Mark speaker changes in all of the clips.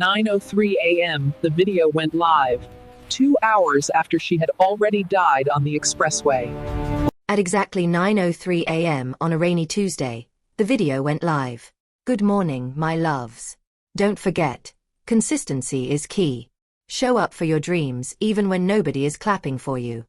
Speaker 1: 9:03 a.m., the video went live, 2 hours after she had already died on the expressway.
Speaker 2: At exactly 9:03 a.m. on a rainy Tuesday, the video went live. Good morning, my loves. Don't forget, consistency is key. Show up for your dreams even when nobody is clapping for you.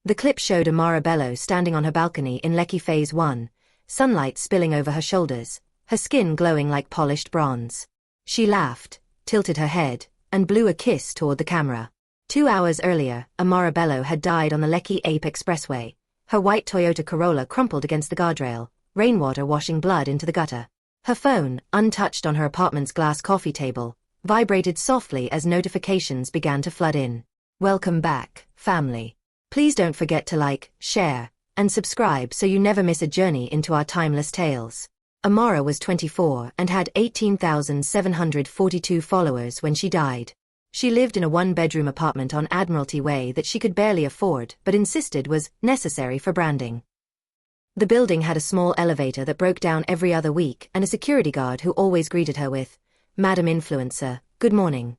Speaker 2: The clip showed Amara Bello standing on her balcony in Lekki Phase 1, sunlight spilling over her shoulders, her skin glowing like polished bronze. She laughed, tilted her head, and blew a kiss toward the camera. 2 hours earlier, Amara Bello had died on the Lekki Ape Expressway, her white Toyota Corolla crumpled against the guardrail, rainwater washing blood into the gutter. Her phone, untouched on her apartment's glass coffee table, vibrated softly as notifications began to flood in. Welcome back, family. Please don't forget to like, share, and subscribe so you never miss a journey into our timeless tales. Amara was 24 and had 18,742 followers when she died. She lived in a one-bedroom apartment on Admiralty Way that she could barely afford but insisted was necessary for branding. The building had a small elevator that broke down every other week and a security guard who always greeted her with, "Madam Influencer, good morning."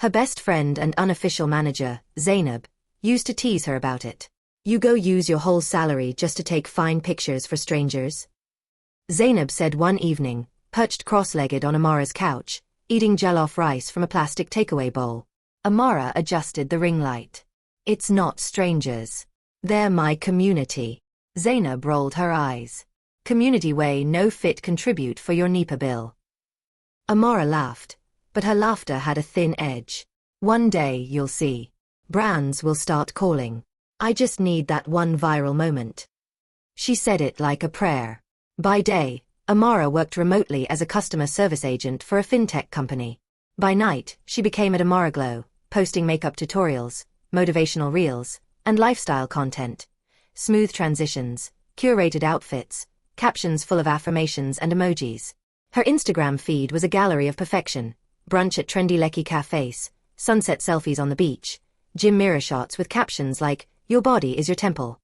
Speaker 2: Her best friend and unofficial manager, Zainab, used to tease her about it. "You go use your whole salary just to take fine pictures for strangers?" Zainab said one evening, perched cross-legged on Amara's couch, eating jollof rice from a plastic takeaway bowl. Amara adjusted the ring light. "It's not strangers. They're my community." Zainab rolled her eyes. "Community way no fit contribute for your NEPA bill." Amara laughed, but her laughter had a thin edge. "One day you'll see. Brands will start calling. I just need that one viral moment." She said it like a prayer. By day, Amara worked remotely as a customer service agent for a fintech company. By night, she became at Amara Glow, posting makeup tutorials, motivational reels, and lifestyle content. Smooth transitions, curated outfits, captions full of affirmations and emojis. Her Instagram feed was a gallery of perfection: brunch at trendy Lekki cafes, sunset selfies on the beach, gym mirror shots with captions like, "Your body is your temple."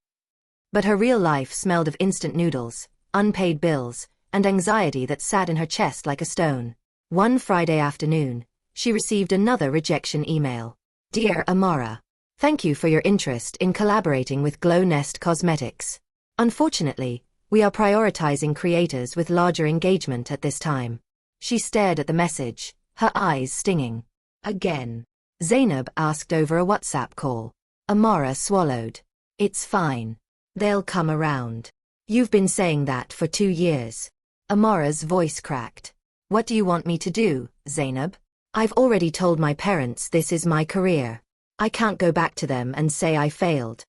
Speaker 2: But her real life smelled of instant noodles, unpaid bills, and anxiety that sat in her chest like a stone. One Friday afternoon, she received another rejection email. "Dear Amara, thank you for your interest in collaborating with Glow Nest Cosmetics. Unfortunately, we are prioritizing creators with larger engagement at this time." She stared at the message, her eyes stinging. "Again?" Zainab asked over a WhatsApp call. Amara swallowed. "It's fine. They'll come around. You've been saying that for 2 years. Amara's voice cracked. "What do you want me to do, Zainab? I've already told my parents this is my career. I can't go back to them and say I failed."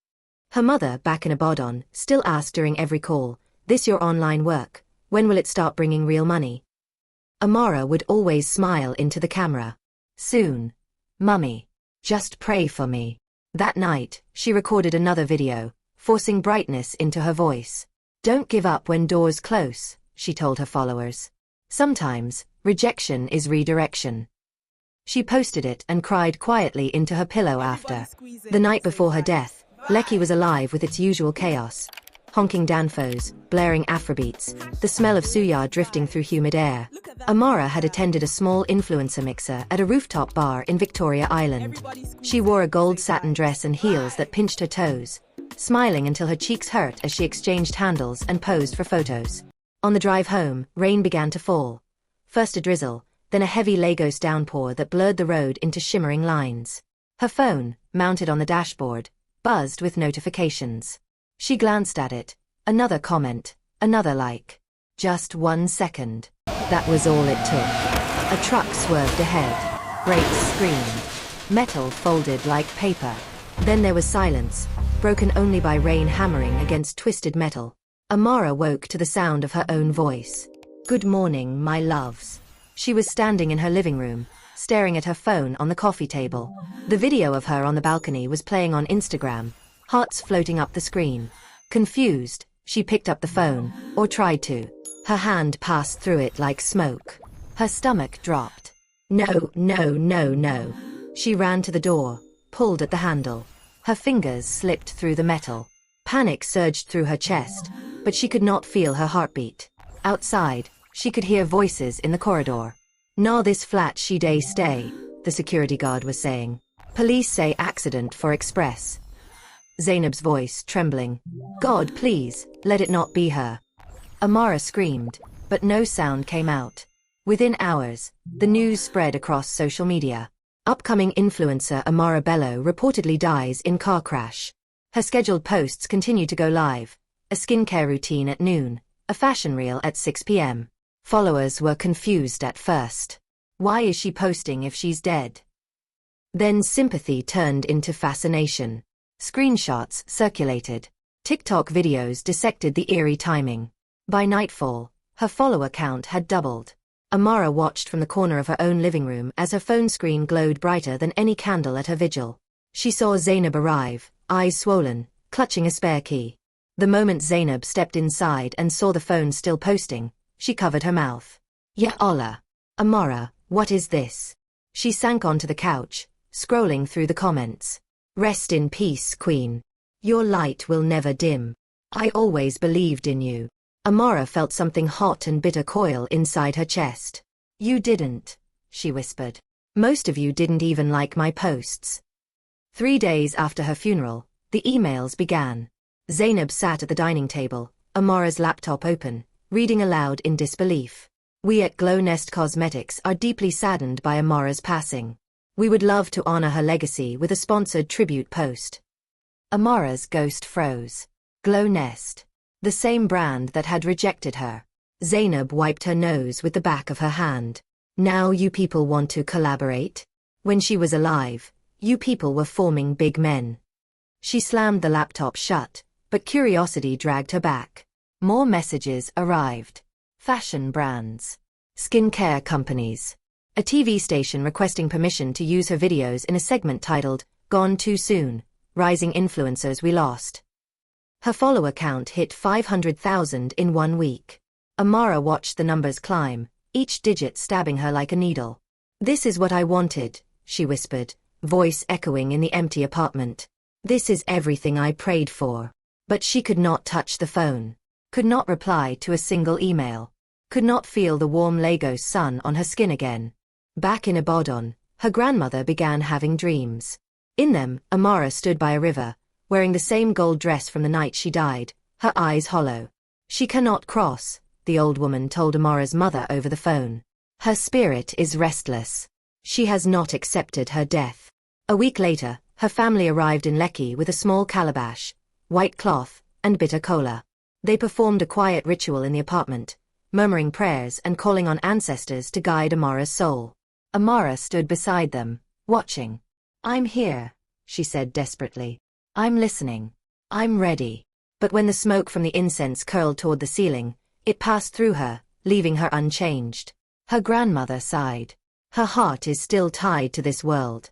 Speaker 2: Her mother, back in Abadan, still asked during every call, "This your online work? When will it start bringing real money?" Amara would always smile into the camera. "Soon. Mummy. Just pray for me." That night, she recorded another video, forcing brightness into her voice. "Don't give up when doors close," she told her followers. "Sometimes, rejection is redirection." She posted it and cried quietly into her pillow after. The night before her death, Lekki was alive with its usual chaos. Honking danfos, blaring Afrobeats, the smell of suya drifting through humid air. Amara had attended a small influencer mixer at a rooftop bar in Victoria Island. She wore a gold satin dress and heels that pinched her toes, smiling until her cheeks hurt as she exchanged handles and posed for photos. On the drive home, rain began to fall. First a drizzle, then a heavy Lagos downpour that blurred the road into shimmering lines. Her phone, mounted on the dashboard, buzzed with notifications. She glanced at it. Another comment, another like. Just 1 second. That was all it took. A truck swerved ahead. Brakes screamed. Metal folded like paper. Then there was silence, broken only by rain hammering against twisted metal. Amara woke to the sound of her own voice. "Good morning, my loves." She was standing in her living room, staring at her phone on the coffee table. The video of her on the balcony was playing on Instagram, hearts floating up the screen. Confused, she picked up the phone, or tried to. Her hand passed through it like smoke. Her stomach dropped. "No, no, no, no." She ran to the door, pulled at the handle. Her fingers slipped through the metal. Panic surged through her chest, but she could not feel her heartbeat. Outside, she could hear voices in the corridor. "Nah, this flat she day stay," the security guard was saying. "Police say accident for express." Zainab's voice trembling. "God, please, let it not be her." Amara screamed, but no sound came out. Within hours, the news spread across social media. Upcoming influencer Amara Bello reportedly dies in car crash. Her scheduled posts continue to go live. A skincare routine at noon, a fashion reel at 6 p.m. Followers were confused at first. Why is she posting if she's dead? Then sympathy turned into fascination. Screenshots circulated. TikTok videos dissected the eerie timing. By nightfall, her follower count had doubled. Amara watched from the corner of her own living room as her phone screen glowed brighter than any candle at her vigil. She saw Zainab arrive, eyes swollen, clutching a spare key. The moment Zainab stepped inside and saw the phone still posting, she covered her mouth. "Ya Allah! Amara, what is this?" She sank onto the couch, scrolling through the comments. "Rest in peace, Queen. Your light will never dim. I always believed in you." Amara felt something hot and bitter coil inside her chest. "You didn't," she whispered. "Most of you didn't even like my posts." 3 days after her funeral, the emails began. Zainab sat at the dining table, Amara's laptop open, reading aloud in disbelief. "We at Glow Nest Cosmetics are deeply saddened by Amara's passing. We would love to honor her legacy with a sponsored tribute post." Amara's ghost froze. Glow Nest. The same brand that had rejected her. Zainab wiped her nose with the back of her hand. "Now you people want to collaborate? When she was alive, you people were forming big men." She slammed the laptop shut, but curiosity dragged her back. More messages arrived. Fashion brands. Skincare companies. A TV station requesting permission to use her videos in a segment titled, "Gone Too Soon, Rising Influencers We Lost." Her follower count hit 500,000 in 1 week. Amara watched the numbers climb, each digit stabbing her like a needle. "This is what I wanted," she whispered, voice echoing in the empty apartment. "This is everything I prayed for." But she could not touch the phone, could not reply to a single email, could not feel the warm Lagos sun on her skin again. Back in Ibadan, her grandmother began having dreams. In them, Amara stood by a river, wearing the same gold dress from the night she died, her eyes hollow. "She cannot cross," the old woman told Amara's mother over the phone. "Her spirit is restless. She has not accepted her death." A week later, her family arrived in Lekki with a small calabash, white cloth, and bitter cola. They performed a quiet ritual in the apartment, murmuring prayers and calling on ancestors to guide Amara's soul. Amara stood beside them, watching. "I'm here," she said desperately. "I'm listening. I'm ready." But when the smoke from the incense curled toward the ceiling, it passed through her, leaving her unchanged. Her grandmother sighed. Her heart is still tied to this world.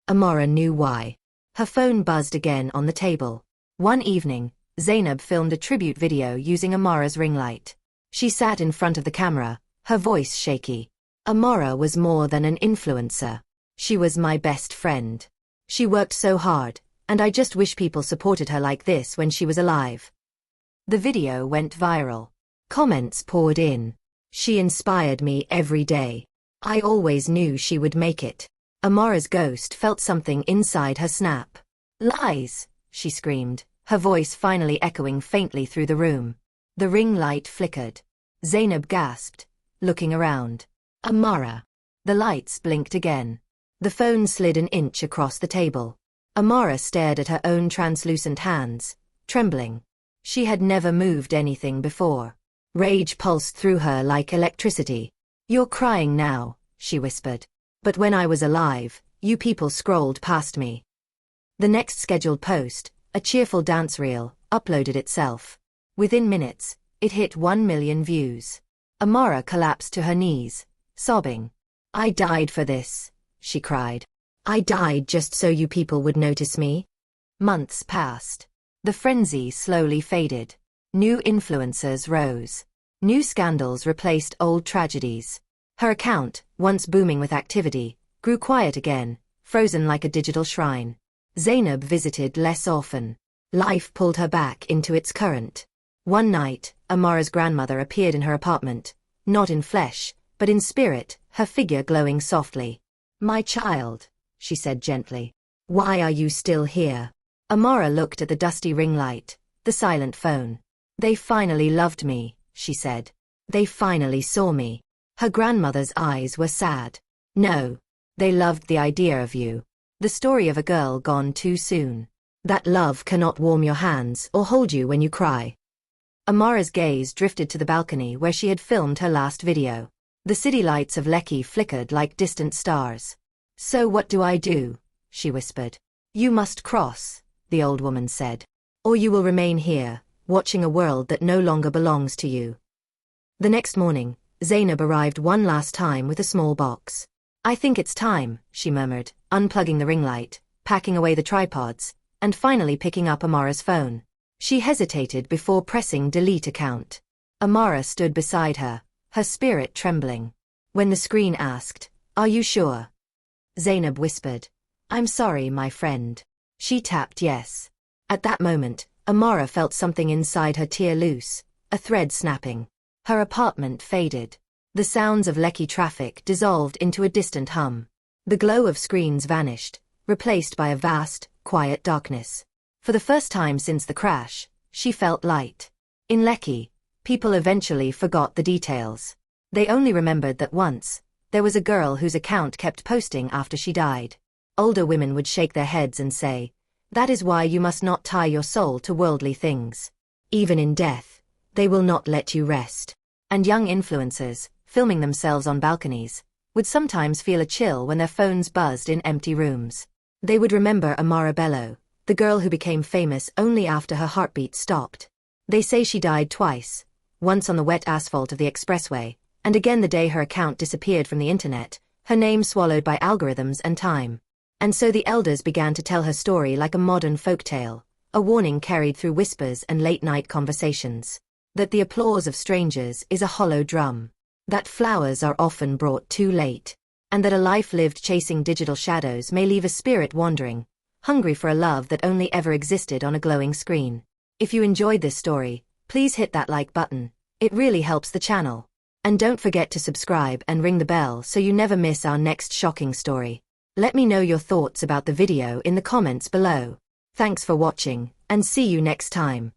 Speaker 2: Amara knew why. Her phone buzzed again on the table. One evening, Zainab filmed a tribute video using Amara's ring light. She sat in front of the camera, her voice shaky. "Amara was more than an influencer. She was my best friend. She worked so hard, and I just wish people supported her like this when she was alive." The video went viral. Comments poured in. "She inspired me every day. I always knew she would make it." Amara's ghost felt something inside her snap. "Lies!" she screamed, her voice finally echoing faintly through the room. The ring light flickered. Zainab gasped, looking around. "Amara!" The lights blinked again. The phone slid an inch across the table. Amara stared at her own translucent hands, trembling. She had never moved anything before. Rage pulsed through her like electricity. "You're crying now," she whispered. "But when I was alive, you people scrolled past me." The next scheduled post, a cheerful dance reel, uploaded itself. Within minutes, it hit 1 million views. Amara collapsed to her knees, sobbing. "I died for this," she cried. "I died just so you people would notice me." Months passed. The frenzy slowly faded. New influencers rose. New scandals replaced old tragedies. Her account, once booming with activity, grew quiet again, frozen like a digital shrine. Zainab visited less often. Life pulled her back into its current. One night, Amara's grandmother appeared in her apartment, not in flesh, but in spirit, her figure glowing softly. "My child," she said gently. "Why are you still here?" Amara looked at the dusty ring light, the silent phone. "They finally loved me," she said. "They finally saw me." Her grandmother's eyes were sad. "No. They loved the idea of you. The story of a girl gone too soon. That love cannot warm your hands or hold you when you cry." Amara's gaze drifted to the balcony where she had filmed her last video. The city lights of Lekki flickered like distant stars. "So what do I do?" she whispered. "You must cross," the old woman said. "Or you will remain here, watching a world that no longer belongs to you." The next morning, Zainab arrived one last time with a small box. "I think it's time," she murmured, unplugging the ring light, packing away the tripods, and finally picking up Amara's phone. She hesitated before pressing delete account. Amara stood beside her, her spirit trembling. When the screen asked, "Are you sure?" Zainab whispered, "I'm sorry, my friend." She tapped yes. At that moment, Amara felt something inside her tear loose, a thread snapping. Her apartment faded. The sounds of Lekki traffic dissolved into a distant hum. The glow of screens vanished, replaced by a vast, quiet darkness. For the first time since the crash, she felt light. In Lekki, people eventually forgot the details. They only remembered that once, there was a girl whose account kept posting after she died. Older women would shake their heads and say, "That is why you must not tie your soul to worldly things. Even in death, they will not let you rest." And young influencers, filming themselves on balconies, would sometimes feel a chill when their phones buzzed in empty rooms. They would remember Amara Bello, the girl who became famous only after her heartbeat stopped. They say she died twice, once on the wet asphalt of the expressway, and again the day her account disappeared from the internet, her name swallowed by algorithms and time. And so the elders began to tell her story like a modern folktale, a warning carried through whispers and late-night conversations. That the applause of strangers is a hollow drum. That flowers are often brought too late. And that a life lived chasing digital shadows may leave a spirit wandering, hungry for a love that only ever existed on a glowing screen. If you enjoyed this story, please hit that like button. It really helps the channel. And don't forget to subscribe and ring the bell so you never miss our next shocking story. Let me know your thoughts about the video in the comments below. Thanks for watching, and see you next time.